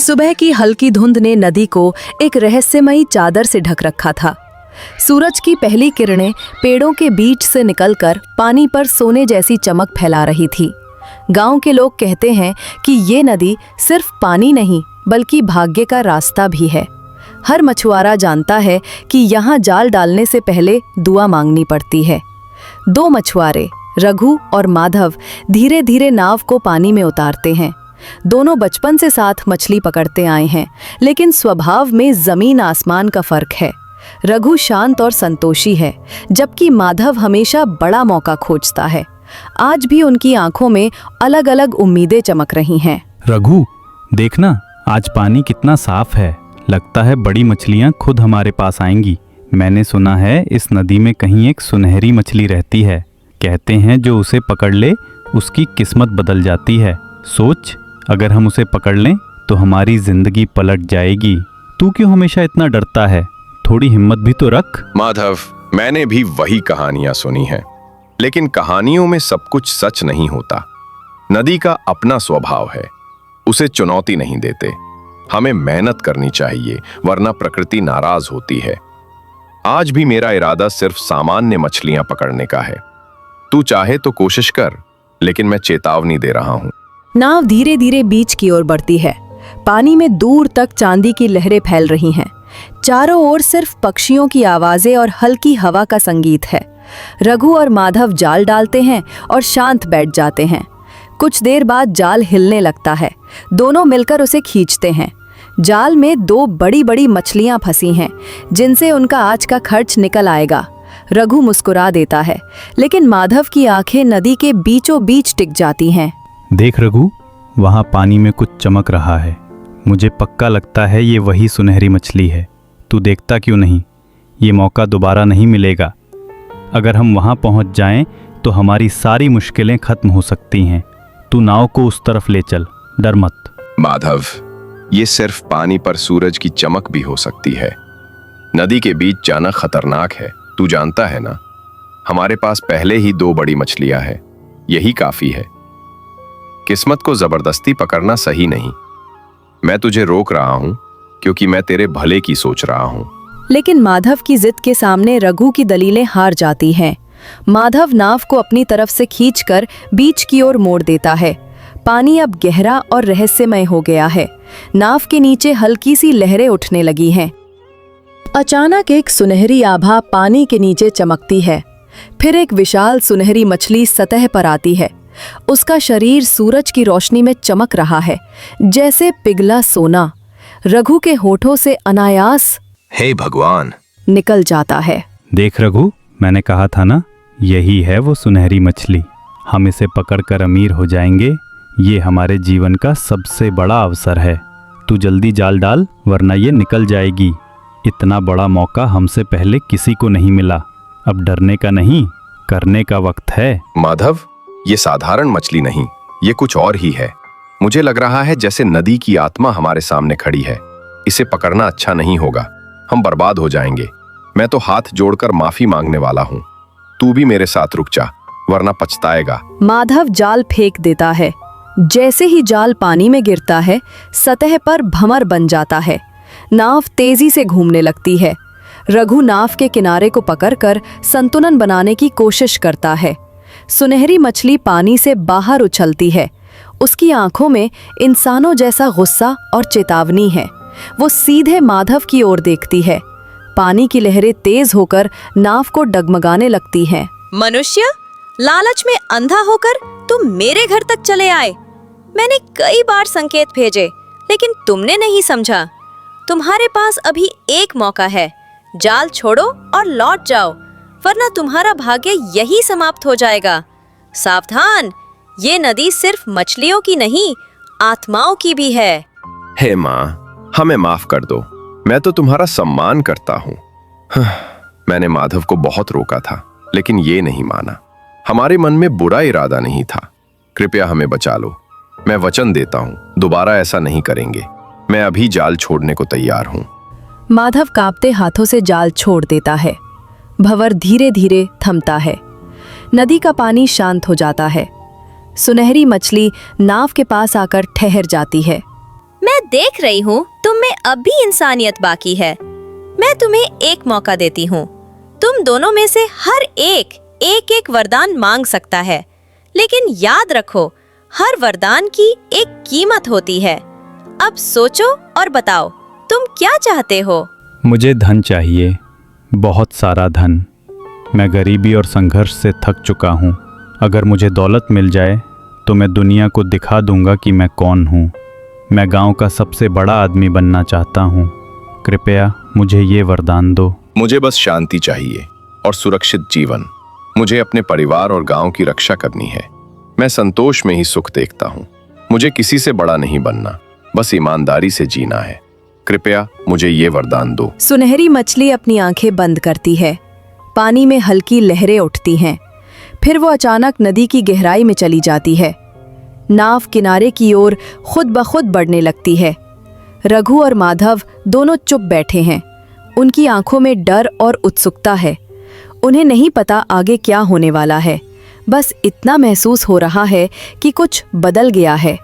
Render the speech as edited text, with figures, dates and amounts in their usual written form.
सुबह की हल्की धुंध ने नदी को एक रहस्यमयी चादर से ढक रखा था। सूरज की पहली किरणें पेड़ों के बीच से निकलकर पानी पर सोने जैसी चमक फैला रही थी। गांव के लोग कहते हैं कि ये नदी सिर्फ पानी नहीं बल्कि भाग्य का रास्ता भी है। हर मछुआरा जानता है कि यहाँ जाल डालने से पहले दुआ मांगनी पड़ती है। दो मछुआरे रघु और माधव धीरे धीरे नाव को पानी में उतारते हैं। दोनों बचपन से साथ मछली पकड़ते आए हैं, लेकिन स्वभाव में जमीन आसमान का फर्क है। रघु शांत और संतोषी है, जबकि माधव हमेशा बड़ा मौका खोजता है। आज भी उनकी आंखों में अलग अलग उम्मीदें चमक रही हैं। रघु, देखना आज पानी कितना साफ है। लगता है बड़ी मछलियां खुद हमारे पास आएंगी। मैंने सुना है इस नदी में कहीं एक सुनहरी मछली रहती है। कहते हैं जो उसे पकड़ ले उसकी किस्मत बदल जाती है। सोच, अगर हम उसे पकड़ लें तो हमारी जिंदगी पलट जाएगी। तू क्यों हमेशा इतना डरता है? थोड़ी हिम्मत भी तो रख। माधव, मैंने भी वही कहानियां सुनी हैं, लेकिन कहानियों में सब कुछ सच नहीं होता। नदी का अपना स्वभाव है, उसे चुनौती नहीं देते। हमें मेहनत करनी चाहिए, वरना प्रकृति नाराज होती है। आज भी मेरा इरादा सिर्फ सामान्य मछलियां पकड़ने का है। तू चाहे तो कोशिश कर, लेकिन मैं चेतावनी दे रहा हूं। नाव धीरे धीरे बीच की ओर बढ़ती है। पानी में दूर तक चांदी की लहरें फैल रही हैं। चारों ओर सिर्फ पक्षियों की आवाजें और हल्की हवा का संगीत है। रघु और माधव जाल डालते हैं और शांत बैठ जाते हैं। कुछ देर बाद जाल हिलने लगता है। दोनों मिलकर उसे खींचते हैं। जाल में दो बड़ी बड़ी मछलियां फंसी हैं, जिनसे उनका आज का खर्च निकल आएगा। रघु मुस्कुरा देता है, लेकिन माधव की आंखें नदी के बीचों बीच टिक जाती हैं। देख रघु, वहाँ पानी में कुछ चमक रहा है। मुझे पक्का लगता है ये वही सुनहरी मछली है। तू देखता क्यों नहीं? ये मौका दोबारा नहीं मिलेगा। अगर हम वहाँ पहुँच जाएं तो हमारी सारी मुश्किलें खत्म हो सकती हैं। तू नाव को उस तरफ ले चल, डर मत। माधव, ये सिर्फ पानी पर सूरज की चमक भी हो सकती है। नदी के बीच जाना खतरनाक है, तू जानता है ना। हमारे पास पहले ही दो बड़ी मछलियां हैं, यही काफी है। किस्मत को जबरदस्ती पकड़ना सही नहीं। मैं तुझे रोक रहा हूं क्योंकि मैं तेरे भले की सोच रहा हूं। लेकिन माधव की जिद के सामने रघु की दलीलें हार जाती हैं। माधव नाव को अपनी तरफ से खींचकर बीच की ओर मोड़ देता है। पानी अब गहरा और रहस्यमय हो गया है। नाव के नीचे हल्की सी लहरें उठने लगी हैं। अचानक एक सुनहरी आभा पानी के नीचे चमकती है। फिर एक विशाल सुनहरी मछली सतह पर आती है। उसका शरीर सूरज की रोशनी में चमक रहा है, जैसे पिघला सोना। रघु के होठों से अनायास हे भगवान निकल जाता है। देख रघु, मैंने कहा था ना, यही है वो सुनहरी मछली। हम इसे पकड़कर अमीर हो जाएंगे। ये हमारे जीवन का सबसे बड़ा अवसर है। तू जल्दी जाल डाल, वरना ये निकल जाएगी। इतना बड़ा मौका हमसे पहले किसी को नहीं मिला। अब डरने का नहीं, करने का वक्त है। माधव, ये साधारण मछली नहीं, ये कुछ और ही है। मुझे लग रहा है जैसे नदी की आत्मा हमारे सामने खड़ी है। इसे पकड़ना अच्छा नहीं होगा, हम बर्बाद हो जाएंगे। मैं तो हाथ जोड़कर माफी मांगने वाला हूँ। तू भी मेरे साथ रुक जा, वरना पछताएगा। माधव जाल फेंक देता है। जैसे ही जाल पानी में गिरता है, सतह पर भंवर बन जाता है। नाव तेजी से घूमने लगती है। रघु नाव के किनारे को पकड़कर संतुलन बनाने की कोशिश करता है। सुनहरी मछली पानी से बाहर उछलती है। उसकी आंखों में इंसानों जैसा गुस्सा और चेतावनी है। वो सीधे माधव की ओर देखती है। पानी की लहरें तेज होकर नाव को डगमगाने लगती हैं। मनुष्य, लालच में अंधा होकर तुम मेरे घर तक चले आए। मैंने कई बार संकेत भेजे, लेकिन तुमने नहीं समझा। तुम्हारे पास अभी एक मौका है। जाल छोड़ो और लौट जाओ, वरना तुम्हारा भाग्य यही समाप्त हो जाएगा। सावधान, ये नदी सिर्फ मछलियों की नहीं, आत्माओं की भी है। हे माँ, हमें माफ कर दो। मैं तो तुम्हारा सम्मान करता हूँ। मैंने माधव को बहुत रोका था, लेकिन ये नहीं माना। हमारे मन में बुरा इरादा नहीं था। कृपया हमें बचा लो। मैं वचन देता हूँ, दोबारा ऐसा नहीं करेंगे। मैं अभी जाल छोड़ने को तैयार हूँ। माधव कांपते हाथों से जाल छोड़ देता है। भंवर धीरे धीरे थमता है। नदी का पानी शांत हो जाता है। सुनहरी मछली नाव के पास आकर ठहर जाती है। मैं देख रही हूँ तुम में अब भी इंसानियत बाकी है। मैं तुम्हें एक मौका देती हूँ। तुम दोनों में से हर एक एक वरदान मांग सकता है, लेकिन याद रखो हर वरदान की एक कीमत होती है। अब सोचो और बताओ तुम क्या चाहते हो। मुझे धन चाहिए, बहुत सारा धन। मैं गरीबी और संघर्ष से थक चुका हूँ। अगर मुझे दौलत मिल जाए तो मैं दुनिया को दिखा दूंगा कि मैं कौन हूँ। मैं गांव का सबसे बड़ा आदमी बनना चाहता हूँ। कृपया मुझे ये वरदान दो। मुझे बस शांति चाहिए और सुरक्षित जीवन। मुझे अपने परिवार और गांव की रक्षा करनी है। मैं संतोष में ही सुख देखता हूँ। मुझे किसी से बड़ा नहीं बनना, बस ईमानदारी से जीना है। कृपया मुझे ये वरदान दो। सुनहरी मछली अपनी आंखें बंद करती है। पानी में हल्की लहरें उठती हैं। फिर वो अचानक नदी की गहराई में चली जाती है। नाव किनारे की ओर खुद ब खुद बढ़ने लगती है। रघु और माधव दोनों चुप बैठे हैं। उनकी आंखों में डर और उत्सुकता है। उन्हें नहीं पता आगे क्या होने वाला है। बस इतना महसूस हो रहा है कि कुछ बदल गया है।